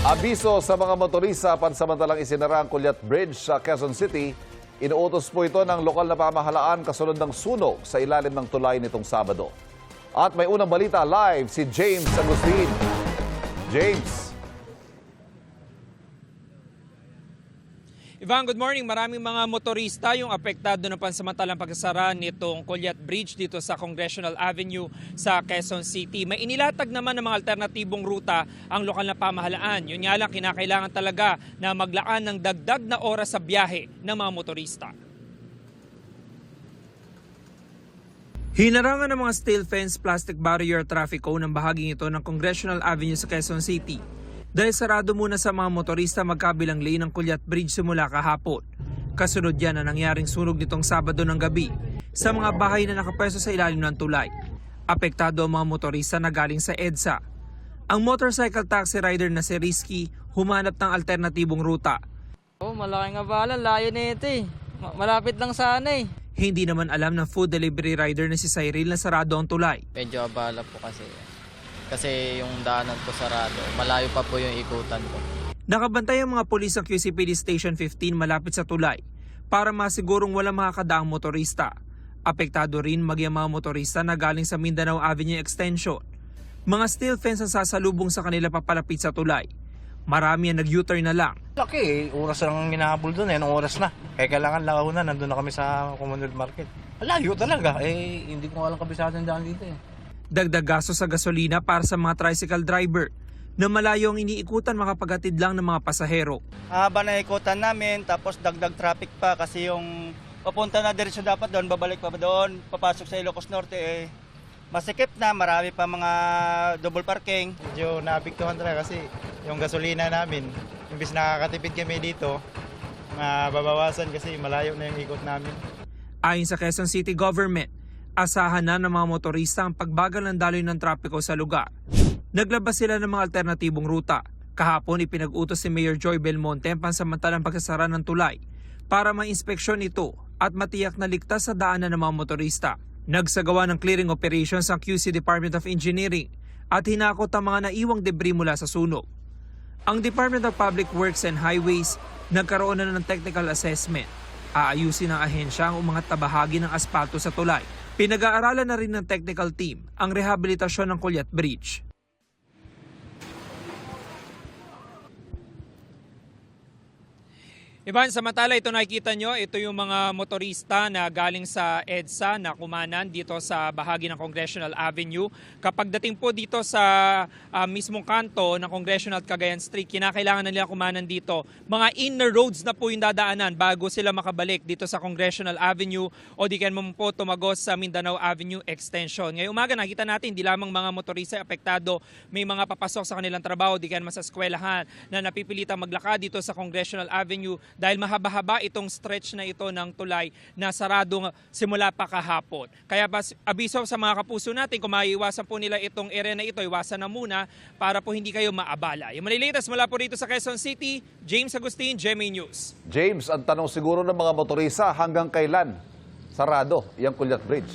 Abiso sa mga motorista pansamantalang isinara ang Kulyat Bridge sa Quezon City. Inuutos po ito ng lokal na pamahalaan kasunod ng sunog sa ilalim ng tulay nitong Sabado. At may unang balita live si James Agustin. James. Ivan, good morning. Maraming mga motorista yung apektado ng pansamantalang pagsasara nitong Kulyat Bridge dito sa Congressional Avenue sa Quezon City. May inilatag naman ng mga alternatibong ruta ang lokal na pamahalaan. Yun nga lang, kinakailangan talaga na maglaan ng dagdag na oras sa biyahe ng mga motorista. Hinarangan ng mga steel fence plastic barrier traffic cone ng bahaging ito ng Congressional Avenue sa Quezon City. Dahil sarado muna sa mga motorista magkabilang lane ng Kulyat Bridge simula kahapon. Kasunod yan na nangyaring sunog nitong Sabado ng gabi sa mga bahay na nakapwesto sa ilalim ng tulay. Apektado ang mga motorista na galing sa EDSA. Ang motorcycle taxi rider na si Risky humanap ng alternatibong ruta. Malaking abala, layo na ito eh. Malapit lang sana eh. Hindi naman alam ng food delivery rider na si Cyril na sarado ang tulay. Medyo abala po kasi yung daanan ko sarado. Malayo pa po yung ikutan ko. Nakabantay ang mga pulis ng QCPD Station 15 malapit sa tulay para masigurong walang makakadaang motorista. Apektado rin maging mga motorista na galing sa Mindanao Avenue Extension. Mga steel fence ang sasalubong sa kanila papalapit sa tulay. Marami ang nag-U-turn na lang. Laki oras lang minahabol doon anong oras na. Kaya kailangan launa, nandun na kami sa Commonwealth Market. Layo talaga, hindi ko alam kabisado yung daan dito eh. Dagdag gasto sa gasolina para sa mga tricycle driver na malayo ang iniikutan makapaghatid lang ng mga pasahero. Haba na ikutan namin, tapos dagdag traffic pa kasi yung papunta na diretso dapat doon, babalik pa doon, papasok sa Ilocos Norte masikip na, marami pa mga double parking. Medyo naapektuhan talaga kasi yung gasolina namin, imbis nakakatipid kami dito, mababawasan kasi malayo na yung ikot namin. Ayon sa Quezon City Government, asahan na ng mga motorista ang pagbagal ng daloy ng trapiko sa lugar. Naglabas sila ng mga alternatibong ruta. Kahapon ipinag-utos si Mayor Joy Belmonte ang pansamantalang pagsasara ng tulay para ma-inspeksyon ito at matiyak na ligtas sa daanan ng mga motorista. Nagsagawa ng clearing operations ang QC Department of Engineering at hinakot ang mga naiwang debris mula sa sunog. Ang Department of Public Works and Highways nagkaroon na ng technical assessment. Aayusin ng ahensya ang umangat na bahagi ng asfalto sa tulay. Pinag-aaralan na rin ng technical team ang rehabilitasyon ng Kulyat Bridge. Ivan, samantala ito nakikita nyo, ito yung mga motorista na galing sa EDSA na kumanan dito sa bahagi ng Congressional Avenue. Kapag dating po dito sa mismong kanto ng Congressional at Cagayan Street, kinakailangan na nila kumanan dito. Mga inner roads na po yung dadaanan bago sila makabalik dito sa Congressional Avenue o di kaya mo po tumagos sa Mindanao Avenue Extension. Ngayong umaga nakita natin, di lamang mga motorista apektado, may mga papasok sa kanilang trabaho, di kaya mas eskwelahan na napipilitang maglakad dito sa Congressional Avenue dahil mahaba-haba itong stretch na ito ng tulay na saradong simula pa kahapon. Kaya abiso sa mga kapuso natin, kung maiiwasan po nila itong area na ito, iwasan na muna para po hindi kayo maabala. Yung malilitas mula po rito sa Quezon City, James Agustin, GMA News. James, ang tanong siguro ng mga motorista, hanggang kailan sarado yung Kulyat Bridge?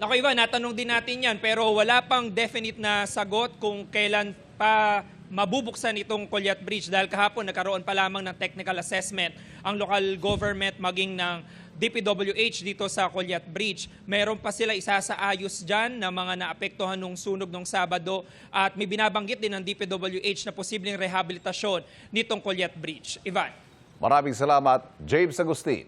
Naku Ivan, natanong din natin yan pero wala pang definite na sagot kung kailan pa mabubuksan itong Kulyat Bridge dahil kahapon nagkaroon pa lamang ng technical assessment ang local government maging ng DPWH dito sa Kulyat Bridge. Meron pa sila isasaayos dyan na mga naapektuhan ng sunog ng Sabado at may binabanggit din ng DPWH na posibleng rehabilitasyon nitong Kulyat Bridge. Ivan. Maraming salamat, James Agustin.